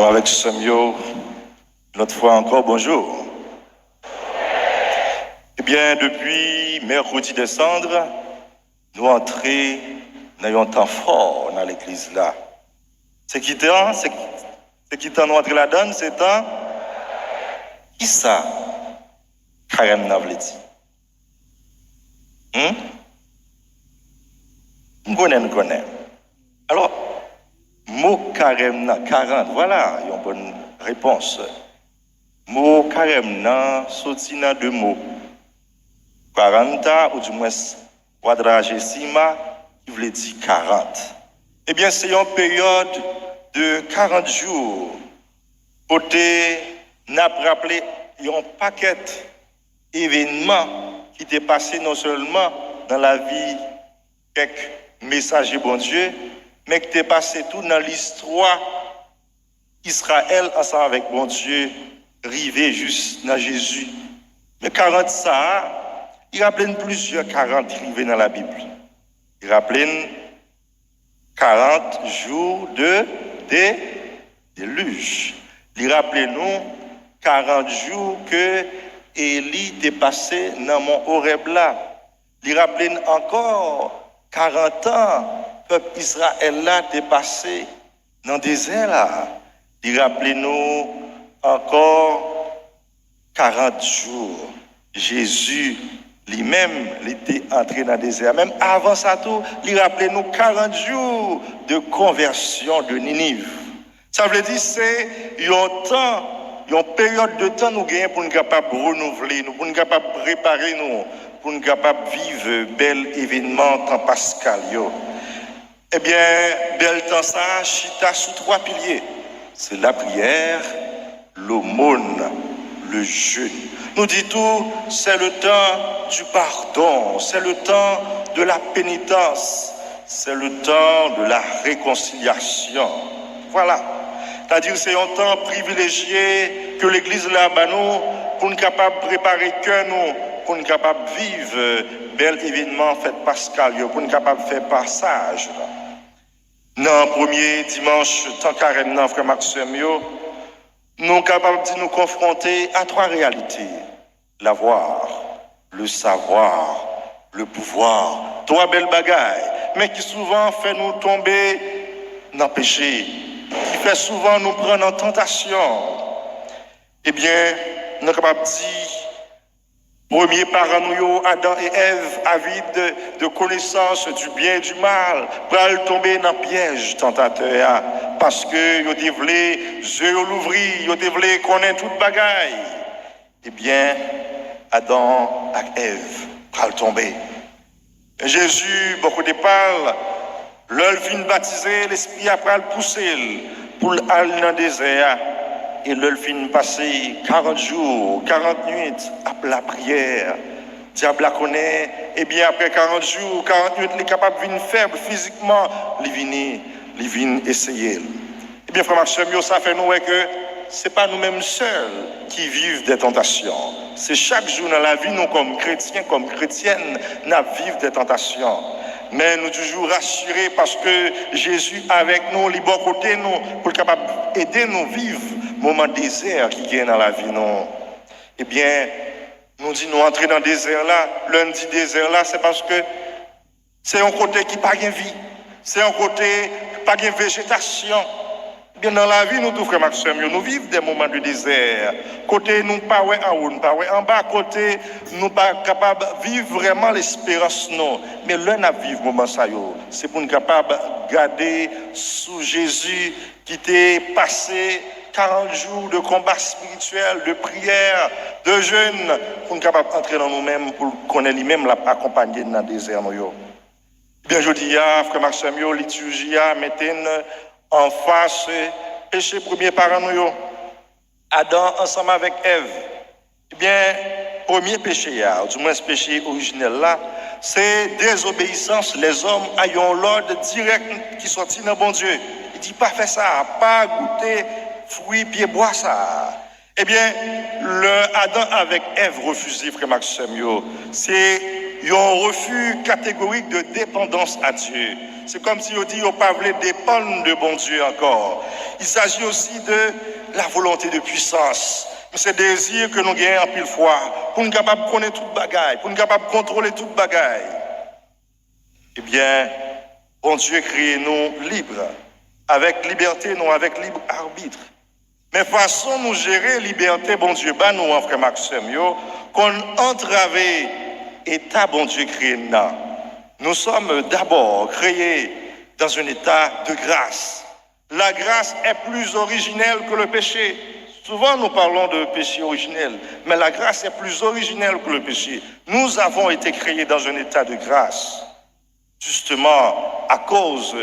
Avec Samuel, notre fois encore, bonjour. Eh bien, depuis mercredi décembre, nous entrons dans un temps fort dans l'église là. C'est qui temps nous entrons là-dedans, c'est temps. Qui ça? Carême n'a pas dit. Nous connaissons. Alors, mot carême, 40, voilà, une bonne réponse. Mot carême, sorti dans deux mots. 40, ou du moins, quadragésima, qui veut dire 40. Eh bien, c'est une période de 40 jours. Côté, n'a rappelé un paquet d'événements qui étaient passés non seulement dans la vie quelques messagers bon Dieu, mais qui étaient passés tout dans l'histoire Israël ensemble avec bon Dieu, rivé juste dans Jésus. Mais 40 ça, il rappelle plusieurs 40 rivés dans la Bible. Il rappelle 40 jours de déluge. Il rappelle nous 40 jours que Élie était passé dans mon Horeb là. Il rappelle encore 40 ans, peuple Israël là était passé dans le désert là. Il rappelle nous encore 40 jours. Jésus lui-même était entré dans le désert. Même avant ça tout, il rappelle nous 40 jours de conversion de Ninive. Ça veut dire c'est un temps, une période de temps nous gagnons pour nous capables de renouveler, pour nous capables de préparer nous, pour nous capables de vivre bel événement temps pascal. Eh bien, bel temps ça, chita sous 3 piliers. C'est la prière, l'aumône, le jeûne. Nous dit tout, c'est le temps du pardon, c'est le temps de la pénitence, c'est le temps de la réconciliation. Voilà. C'est-à-dire c'est un temps privilégié que l'Église là nous pour nous capable de préparer cœur nous, pour nous capable de vivre bel événement fait pascal, pour nous capable de faire passage. Dans le premier dimanche, tant carême, frère Maxime, nous sommes capables de nous confronter à 3 réalités. L'avoir, le savoir, le pouvoir. 3 belles bagailles, mais qui souvent fait nous tomber dans le péché, qui fait souvent nous prendre en tentation. Eh bien, nous sommes capables de dire, premier parents nous, Adam et Ève, avides de connaissance du bien et du mal, pour tomber dans le piège tentateur, parce que ils voulaient yeux l'ouvrir, ils voulaient connaître toute bagaille. Eh bien, Adam et Ève, pour tomber. Jésus, beaucoup de parle, l'œil fin baptisé, l'esprit après le pousser pour aller dans le désert. Et l'œil fin passer 40 jours, 40 nuits après la prière. Diable la connaît. Et bien après 40 jours, 40 nuits, il est capable de venir faible physiquement. Il vient essayer. Eh bien, frère Maxime, ça fait nous que ce n'est pas nous-mêmes seuls qui vivent des tentations. C'est chaque jour dans la vie, nous comme chrétiens, comme chrétiennes, nous vivons des tentations. Mais nous toujours rassurés parce que Jésus avec nous, les bons côtés nous, pour capable aider nous vivre moment désert qui vient dans la vie nous. Eh bien, nous disons nous entrer dans le désert là, lundi désert là, c'est parce que c'est un côté qui n'a pas de vie, c'est un côté qui n'a pas de végétation. Bien dans la vie, nous tous, frère Maxime, nous vivons des moments de désert. Côté nous pas en haut, nous pas en bas, côté nous pas capable de vivre vraiment l'espérance non. Mais l'un à vivre moment ça c'est pour nous capable de garder sous Jésus qui était passé 40 jours de combat spirituel, de prière, de jeûne, pour nous capable d'entrer dans nous-mêmes, pour connaître lui-même l'accompagner dans le désert. Bien, je dis, frère Maxime, liturgie, mettez en face péché premier par nous. Adam ensemble avec Ève. Eh bien, premier péché, du moins ce péché originel là, c'est désobéissance. Les hommes ayant l'ordre direct qui sortit dans bon Dieu. Il dit pas faire ça, pas goûter fruits, pieds, bois ça. Eh bien, le Adam avec Ève refusé, frère Maxime, c'est il y a un refus catégorique de dépendance à Dieu. C'est comme si on dit on ne pas dépendre de bon Dieu encore. Il s'agit aussi de la volonté de puissance. C'est désir que nous gagnons en pile fois pour nous capables de connaître toute bagaille, pour nous capables de contrôler toute bagaille. Eh bien, bon Dieu crée nous libres, avec liberté, non avec libre arbitre. Mais façon nous gérer liberté, bon Dieu, bah nous, frère Maxime, qu'on entrave état, bon Dieu, créé là. Nous sommes d'abord créés dans un état de grâce. La grâce est plus originelle que le péché. Souvent, nous parlons de péché originel, mais la grâce est plus originelle que le péché. Nous avons été créés dans un état de grâce, justement à cause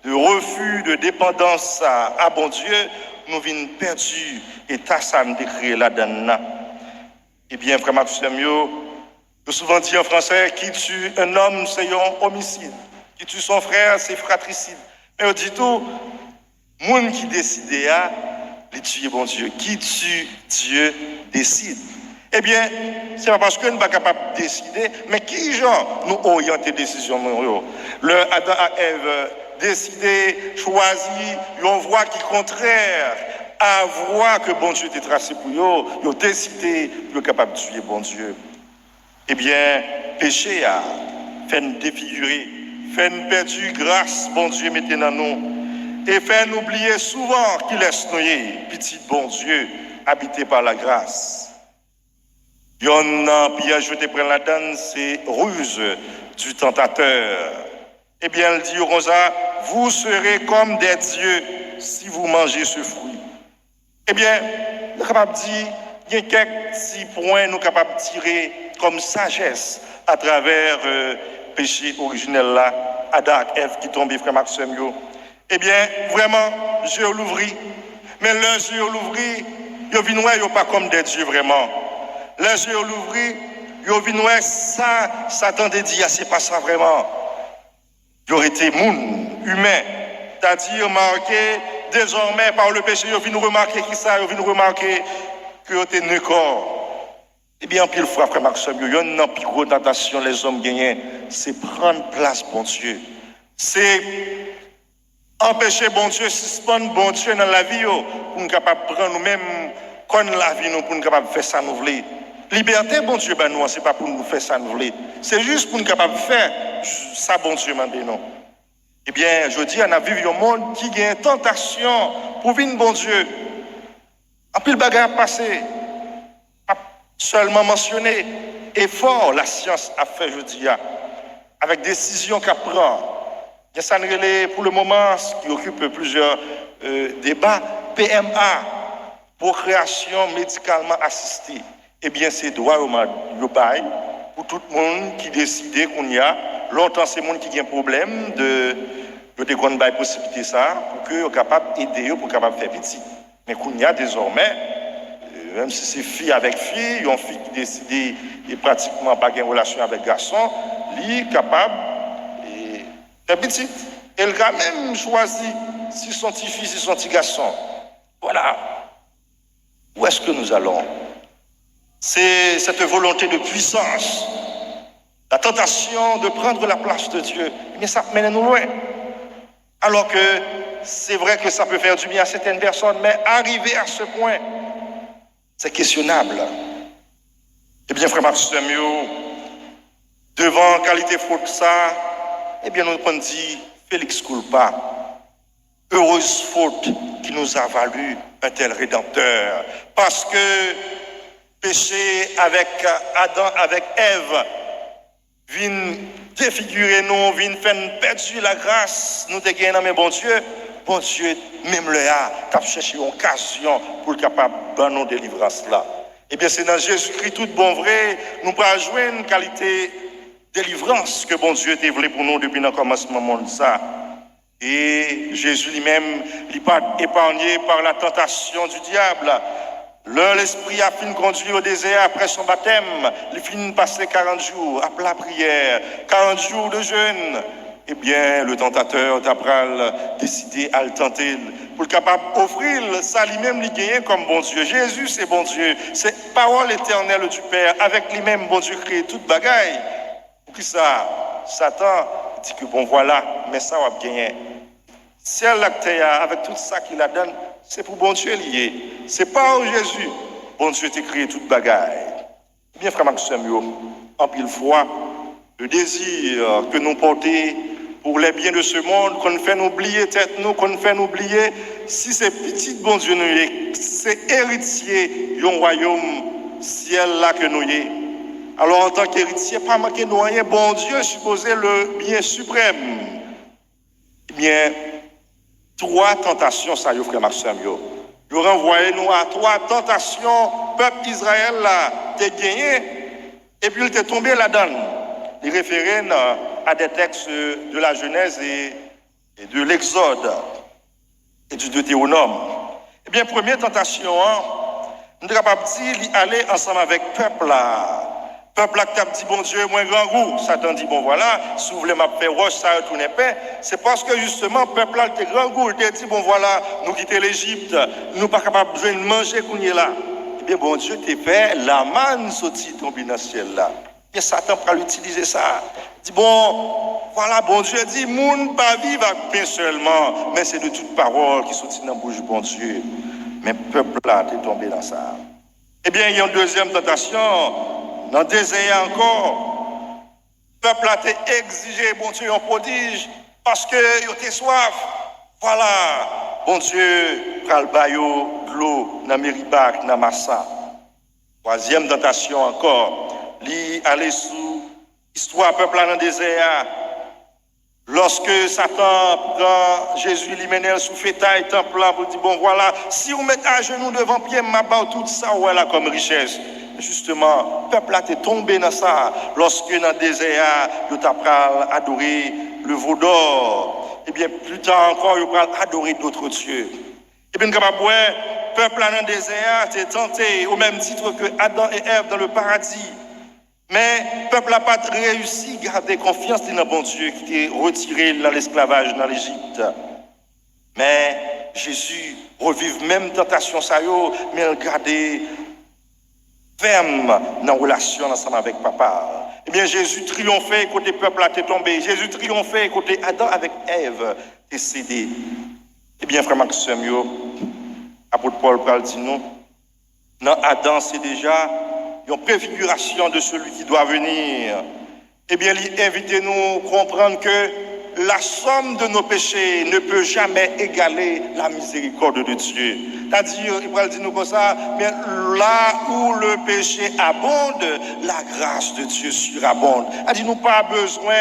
de refus, de dépendance à bon Dieu, nous venons perdus et ça ça me décrit là-dedans. Eh bien, frère Maxime, je souvent dit en français, qui tue un homme, c'est un homicide. Qui tue son frère, c'est fratricide. Mais on dit tout, monde qui décide de tuer bon Dieu. Qui tue Dieu décide. Eh bien, c'est pas parce que nous ne sommes pas capables de décider, mais qui genre nous orienter décision. Le Adam et Ève décidé, choisi, une voie qui est contraire à la voie que bon Dieu t'a tracée pour eux, ils ont décidé de capable de tuer bon Dieu. Eh bien, péché a fait nous défigurer, fait nous perdre grâce, bon Dieu mettez dans nous, et fait nous oublier souvent qu'il laisse noyer, petit bon Dieu, habité par la grâce. Yon piège te prend la donne, c'est ruse du tentateur. Eh bien, elle dit au Rosa, vous serez comme des dieux si vous mangez ce fruit. Eh bien, nous sommes capables de dire, il y a quelques petits points nous sommes capables de tirer comme sagesse à travers le péché originel là, Adam et Ève qui tombent, frère Maxime. Eh bien, vraiment, Dieu l'ouvrit. Mais le Dieu l'ouvrit, il vient pas comme des dieux vraiment. Le Dieu l'ouvrit, il vient ça, Satan te dit, c'est pas ça vraiment. Il aurait été moun, humain, c'est-à-dire marqué désormais par le péché, il vient remarquer qui ça, il vient remarquer que il était ne corps. Eh bien, pile fois, frère Maxime, il y a une plus grosse tentation, les hommes gagnent, c'est prendre place, bon Dieu. C'est empêcher, bon Dieu, suspendre, bon Dieu, dans la vie, pour nous capables de prendre nous-mêmes, quand la vie, nous, pour nous capables de faire ça, nous voulons. Liberté, bon Dieu, ben nous, c'est pas pour nous faire ça, nous voulons. C'est juste pour nous capables de faire ça, bon Dieu, ben non. Eh bien, je dis, on a vécu un monde qui a une tentation pour vivre, bon Dieu. En plus, le bagage passé, pas seulement mentionné, effort, la science a fait, je dis, avec décision qu'elle prend. Il y a ça pour le moment, ce qui occupe plusieurs débats, PMA, procréation médicalement assistée. Eh bien, c'est droit au bail pour tout le monde qui décide qu'on y a. Longtemps, c'est le monde qui a un problème de possibilité ça pour qu'ils soient capables d'aider, pour qu'ils soient capables de faire petit. Mais qu'on y a désormais, même si c'est fille avec fille, une fille qui décide et pratiquement pas une relation avec garçon, lui est capable de faire petit. Elle a même choisi si son petit fils, si son petit garçon. Voilà. Où est-ce que nous allons? C'est cette volonté de puissance, la tentation de prendre la place de Dieu. Eh bien, ça mène nous loin. Alors que c'est vrai que ça peut faire du bien à certaines personnes, mais arriver à ce point, c'est questionnable. Eh bien, frère Maxime, devant qualité faute ça, eh bien, nous prenons dit Félix culpa. Heureuse faute qui nous a valu un tel rédempteur. Parce que péché avec Adam, avec Ève, vient défigurer nous, vient faire perdre la grâce, nous te gagnons, mais bon Dieu, même le a, t'as cherché une occasion pour le capable de nous délivrance là. Eh bien, c'est dans Jésus-Christ, tout bon vrai, nous pouvons jouer une qualité délivrance que bon Dieu t'a voulu pour nous depuis le commencement monde ça. Et Jésus lui-même, il n'est pas épargné par la tentation du diable. L'esprit a fini conduire au désert après son baptême. Il finit de passer 40 jours après la prière, 40 jours de jeûne. Eh bien, le tentateur d'après décidé à le tenter pour le capable d'offrir ça lui-même, lui gagner comme bon Dieu. Jésus, c'est bon Dieu. C'est parole éternelle du Père. Avec lui-même, bon Dieu, crée toute bagaille. Pour qui ça, Satan dit que bon voilà, mais ça va gagner. Ciel l'acteur avec tout ça qu'il a donné, c'est pour bon Dieu lié. C'est pas au Jésus. Bon Dieu t'a créé toute bagaille. Bien frère Maxime, en pile fois, le désir que nous portons pour les biens de ce monde, qu'on fait nous oublier tête nous, qu'on fait nous oublier, si c'est petit bon Dieu nous si c'est héritier d'un royaume ciel là que nous y. Alors en tant qu'héritier, pas manquer nous rien, bon Dieu supposé le bien suprême. Eh bien, 3 tentations, ça y est, frère Maxime. Vous renvoyez nous à 3 tentations, peuple Israël là, t'es gagné, et puis il t'est tombé là-dedans. Il référait à des textes de la Genèse et de l'Exode et du Deutéronome. Eh bien, première tentation, nous sommes capables de dire aller ensemble avec le peuple là. Peuple qui a dit, bon Dieu, moins grand goût. Satan dit, bon voilà, si vous voulez m'appeler roche, ça retourne paix. C'est parce que justement, le peuple là, il a grand goût. Il a dit, bon voilà, nous quittons l'Égypte, nous ne sommes pas capables de manger qu'on est là. Eh bien, bon Dieu, t'a fait la manne sortie tomber dans le ciel là. Et Satan peut l'utiliser ça. Il dit, bon, voilà, bon Dieu dit, moun pas vivre avec pain seulement, mais c'est de toute parole qui sortit dans la bouche de bon Dieu. Mais le peuple là, t'es tombé dans ça. Eh bien, il y a une deuxième tentation. Dans le désert encore, le peuple a été exigé, bon Dieu, un prodige, parce que il était soif. Voilà, bon Dieu, pral bayo, de l'eau, dans Méribac, dans Massa. Troisième tentation encore, lui aller sous histoire peuple dans le désert. Lorsque Satan prend Jésus, lui mène sous fétail, temple là, pour dire, bon voilà, si vous mettez à genoux devant Pierre, m'a tout ça, ouais là, comme richesse. Justement, le peuple a été tombé dans ça. Lorsque dans le désert, il a adoré le veau d'or. Et bien, plus tard encore, il a adoré d'autres dieux. Et bien, le peuple dans le désert a été tenté au même titre que Adam et Ève dans le paradis. Mais le peuple n'a pas réussi à garder confiance dans le bon Dieu qui est retiré dans l'esclavage dans l'Égypte. Mais Jésus revive même tentation, ça mais il gardait ferme dans la relation ensemble avec papa. Eh bien, Jésus triomphait côté peuple a été tombé. Jésus triomphait côté Adam avec Ève est cédé. Eh bien, frère Maxime, apôtre Paul parle dit nous, dans Adam, c'est déjà une préfiguration de celui qui doit venir. Eh bien, il invite nous à comprendre que la somme de nos péchés ne peut jamais égaler la miséricorde de Dieu. C'est-à-dire, il va dire nous comme ça, mais là où le péché abonde, la grâce de Dieu surabonde. C'est-à-dire, nous pas besoin,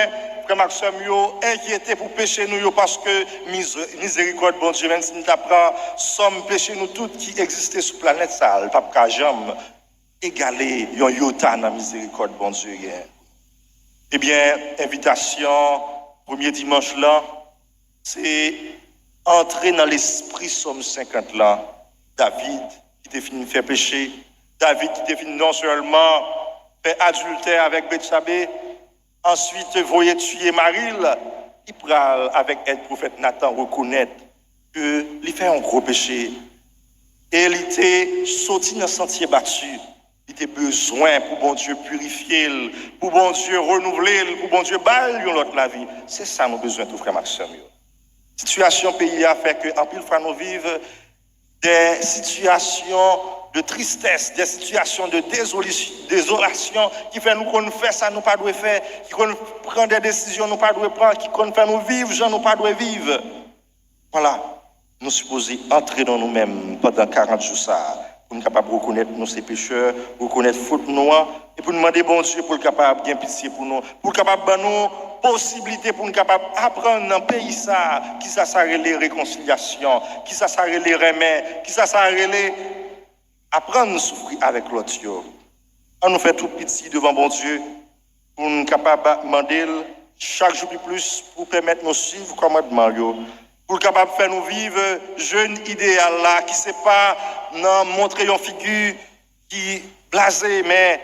frère Maxime, inquiéter pour pécher nous, parce que miséricorde, bon Dieu, même si nous apprenons, somme péché nous toutes qui existaient sur la planète, ça ne peut pas jamais égaler un iota dans la miséricorde, bon Dieu. Eh bien, invitation, premier dimanche là, c'est entrer dans l'esprit Somme 50 là. David qui t'a fini de faire péché, David qui t'a fini non seulement faire adultère avec Bethsabée, ensuite voyait tuer Maril, il prend avec le prophète Nathan reconnaître qu'il fait un gros péché. Et il était sorti dans le sentier battu. Il était besoin pour bon Dieu purifier, pour bon Dieu renouveler, pour bon Dieu bailler l'autre la vie. C'est ça nos besoins, tout frère Maxime. Situation pays a fait que en pile frère nous vivons des situations de tristesse, des situations de désolation qui fait nous qu'on fait ça nous pas doit faire, qui qu'on prend des décisions nous pas doit prendre, qui qu'on fait nous vivre, gens nous pas doit vivre. Voilà, nous supposons entrer dans nous-mêmes pendant 40 jours ça. Pour nous capables de reconnaître nos pécheurs, reconnaître faute noire, et pour nous demander bon Dieu pour le capable bien pitié pour nous, pour le capable de nous possibilité pour nous capable apprendre dans le pays ça, qui ça s'arrête les réconciliations, qui ça s'arrête les remèdes, qui ça s'arrête les apprendre à souffrir avec l'autre. On nous fait tout petit devant bon Dieu pour nous capable de demander chaque jour plus pour permettre nous suivre commandement pour capable faire nous vivre jeune idéal là qui c'est pas non montrer une figure qui blasé mais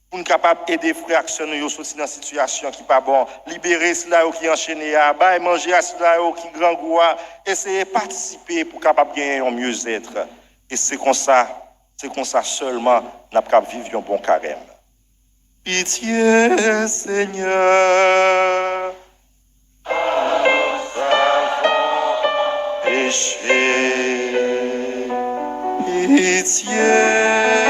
pour nous capable aider frères actionner yo sortir dans situation qui pas bon libérer cela qui enchaîné à bailler manger à cela qui grand goût essayer participer pour capable gagner un mieux-être et c'est comme ça seulement n'a capable vivre un bon carême. Pitié, Seigneur, nous avons péché. Pitié.